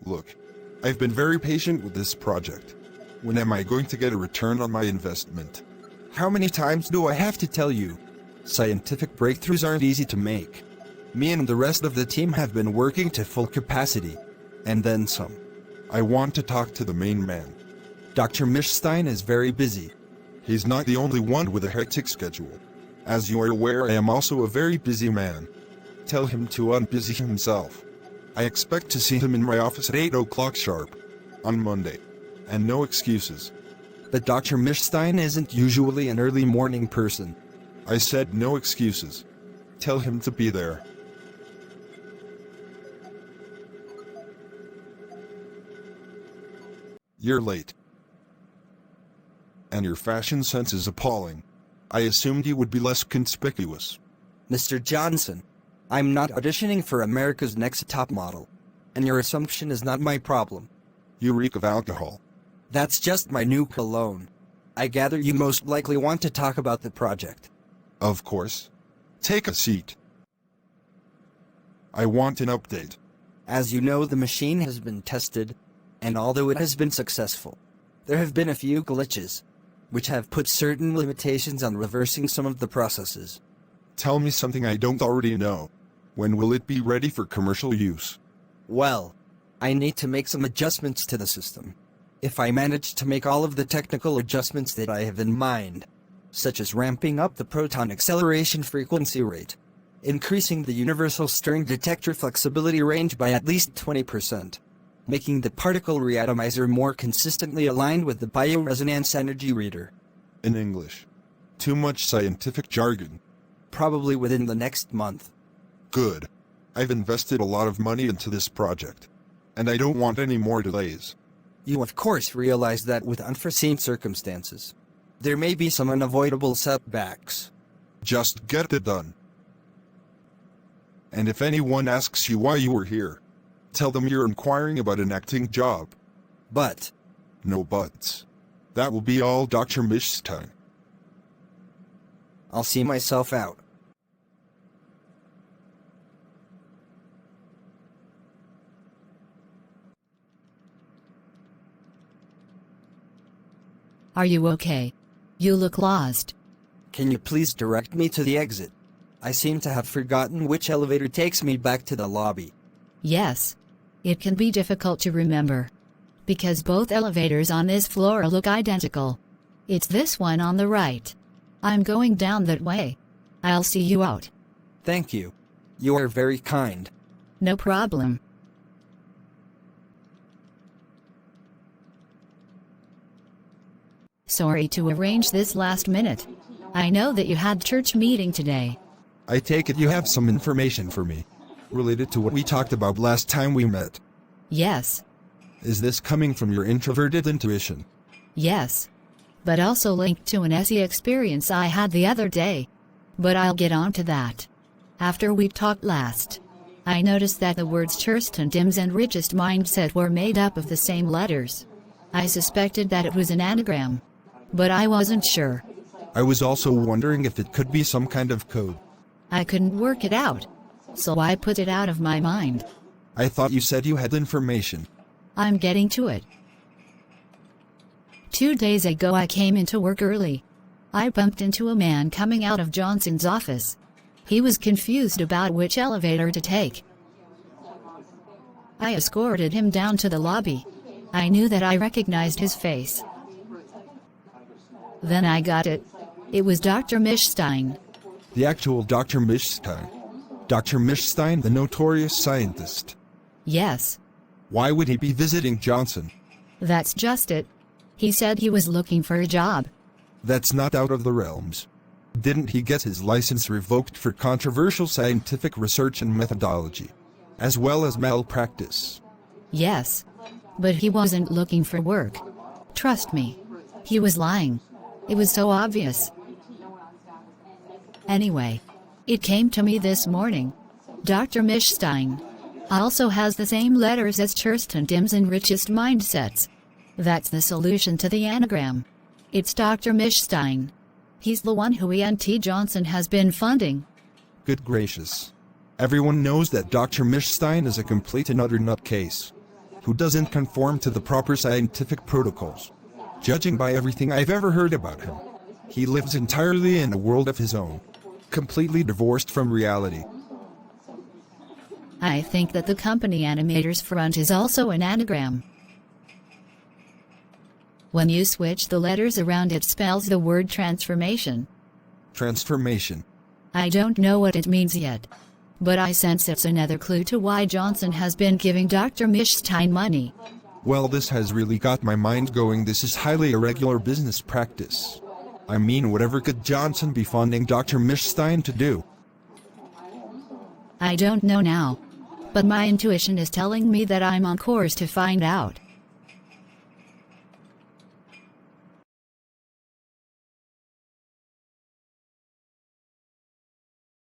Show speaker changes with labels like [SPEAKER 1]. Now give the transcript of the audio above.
[SPEAKER 1] Look, I've been very patient with this project. When am I going to get a return on my investment?
[SPEAKER 2] How many times do I have to tell you? Scientific breakthroughs aren't easy to make. Me and the rest of the team have been working to full capacity. And then some.
[SPEAKER 1] I want to talk to the main man.
[SPEAKER 2] Dr. Mischstein is very busy.
[SPEAKER 1] He's not the only one with a hectic schedule. As you are aware, I am also a very busy man. Tell him to unbusy himself. I expect to see him in my office at 8 o'clock sharp. On Monday. And no excuses.
[SPEAKER 2] But Dr. Mischstein isn't usually an early morning person.
[SPEAKER 1] I said no excuses. Tell him to be there. You're late. And your fashion sense is appalling. I assumed you would be less conspicuous.
[SPEAKER 2] Mr. Johnson, I'm not auditioning for America's Next Top Model. And your assumption is not my problem.
[SPEAKER 1] You reek of alcohol.
[SPEAKER 2] That's just my new cologne. I gather you most likely want to talk about the project.
[SPEAKER 1] Of course. Take a seat. I want an update.
[SPEAKER 2] As you know, the machine has been tested, and although it has been successful, there have been a few glitches, which have put certain limitations on reversing some of the processes.
[SPEAKER 1] Tell me something I don't already know. When will it be ready for commercial use?
[SPEAKER 2] Well, I need to make some adjustments to the system. If I manage to make all of the technical adjustments that I have in mind, such as ramping up the proton acceleration frequency rate, increasing the universal stirring detector flexibility range by at least 20%, making the particle reatomizer more consistently aligned with the bioresonance energy reader.
[SPEAKER 1] In English. Too much scientific jargon.
[SPEAKER 2] Probably within the next month.
[SPEAKER 1] Good. I've invested a lot of money into this project, and I don't want any more delays.
[SPEAKER 2] You of course realize that with unforeseen circumstances, there may be some unavoidable setbacks.
[SPEAKER 1] Just get it done. And if anyone asks you why you were here, tell them you're inquiring about an acting job.
[SPEAKER 2] But.
[SPEAKER 1] No buts. That will be all, Dr. Mischstein.
[SPEAKER 2] I'll see myself out.
[SPEAKER 3] Are you okay? You look lost.
[SPEAKER 2] Can you please direct me to the exit? I seem to have forgotten which elevator takes me back to the lobby.
[SPEAKER 3] Yes. It can be difficult to remember. Because both elevators on this floor look identical. It's this one on the right. I'm going down that way. I'll see you out.
[SPEAKER 2] Thank you. You are very kind.
[SPEAKER 3] No problem. Sorry to arrange this last minute. I know that you had church meeting today.
[SPEAKER 2] I take it you have some information for me, related to what we talked about last time we met.
[SPEAKER 3] Yes.
[SPEAKER 2] Is this coming from your introverted intuition?
[SPEAKER 3] Yes. But also linked to an SE experience I had the other day. But I'll get on to that. After we talked last, I noticed that the words Chirsten Dims and Richest Mindset were made up of the same letters. I suspected that it was an anagram, but I wasn't sure.
[SPEAKER 2] I was also wondering if it could be some kind of code.
[SPEAKER 3] I couldn't work it out, so I put it out of my mind.
[SPEAKER 2] I thought you said you had information.
[SPEAKER 3] I'm getting to it. 2 days ago I came into work early. I bumped into a man coming out of Johnson's office. He was confused about which elevator to take. I escorted him down to the lobby. I knew that I recognized his face. Then I got it. It was Dr. Mischstein.
[SPEAKER 2] The actual Dr. Mischstein. Dr. Mischstein, the notorious scientist.
[SPEAKER 3] Yes.
[SPEAKER 2] Why would he be visiting Johnson?
[SPEAKER 3] That's just it. He said he was looking for a job.
[SPEAKER 2] That's not out of the realms. Didn't he get his license revoked for controversial scientific research and methodology, as well as malpractice?
[SPEAKER 3] Yes. But he wasn't looking for work. Trust me. He was lying. It was so obvious. Anyway, it came to me this morning. Dr. Mischstein also has the same letters as Chirsten Dims and Richest Mindsets. That's the solution to the anagram. It's Dr. Mischstein. He's the one who ENTJohnson has been funding.
[SPEAKER 2] Good gracious. Everyone knows that Dr. Mischstein is a complete and utter nutcase.
[SPEAKER 1] who doesn't conform to the proper scientific protocols. Judging by everything I've ever heard about him, he lives entirely in a world of his own, completely divorced from reality.
[SPEAKER 3] I think that the company animator's front is also an anagram. When you switch the letters around, it spells the word transformation.
[SPEAKER 1] Transformation.
[SPEAKER 3] I don't know what it means yet, but I sense it's another clue to why Johnson has been giving Dr. Mischstein money.
[SPEAKER 1] Well, this has really got my mind going. This is highly irregular business practice. I mean, whatever could Johnson be funding Dr. Mischstein to do?
[SPEAKER 3] I don't know now, but my intuition is telling me that I'm on course to find out.